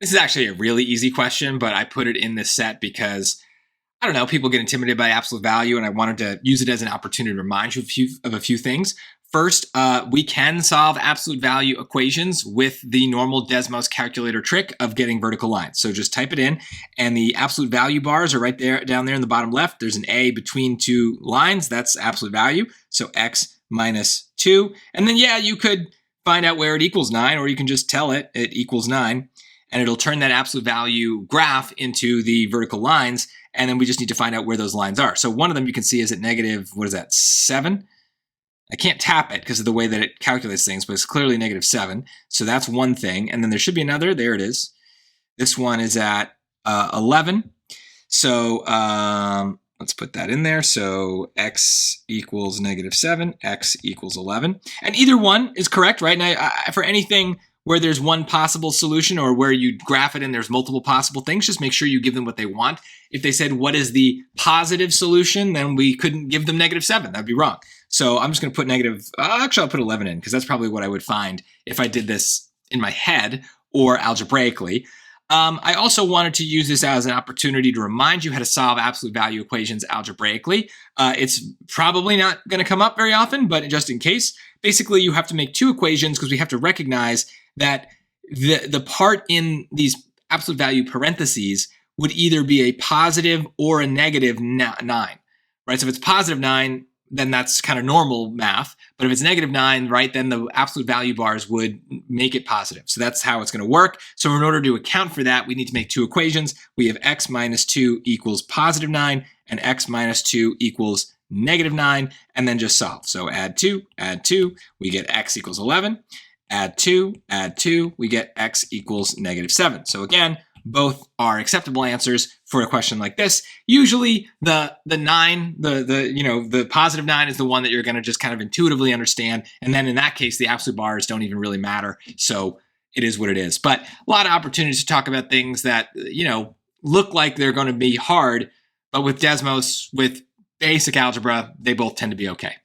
This is actually a really easy question, but I put it in this set because, I don't know, people get intimidated by absolute value, and I wanted to use it as an opportunity to remind you of a few things. First, we can solve absolute value equations with the normal Desmos calculator trick of getting vertical lines. So just type it in, and the absolute value bars are right there, down there in the bottom left. There's an A between two lines. That's absolute value. So x minus 2. And then, yeah, you could find out where it equals 9, or you can just tell it equals 9. And it'll turn that absolute value graph into the vertical lines. And then we just need to find out where those lines are. So one of them you can see is at negative, what is that, 7? I can't tap it because of the way that it calculates things, but it's clearly negative 7. So that's one thing. And then there should be another. There it is. This one is at 11. So let's put that in there. So x equals negative 7, x equals 11. And either one is correct, right? And for anything where there's one possible solution or where you graph it and there's multiple possible things, just make sure you give them what they want. If they said, what is the positive solution, then we couldn't give them negative 7. That'd be wrong. So I'm just going to put negative, actually I'll put 11 in because that's probably what I would find if I did this in my head or algebraically. I also wanted to use this as an opportunity to remind you how to solve absolute value equations algebraically. It's probably not going to come up very often, but just in case, basically you have to make two equations because we have to recognize that the part in these absolute value parentheses would either be a positive or a negative 9, right? So if it's positive 9, then that's kind of normal math. But if it's negative 9, right, then the absolute value bars would make it positive. So that's how it's going to work. So in order to account for that, we need to make two equations. We have x minus 2 equals positive 9 and x minus 2 equals negative 9, and then just solve. So add 2, we get x equals 11. Add 2, we get x equals negative 7. So again, both are acceptable answers for a question like this. Usually the 9, the positive 9 is the one that you're going to just kind of intuitively understand. And then in that case, the absolute bars don't even really matter. So it is what it is. But a lot of opportunities to talk about things that, look like they're going to be hard, but with Desmos, with basic algebra, they both tend to be okay.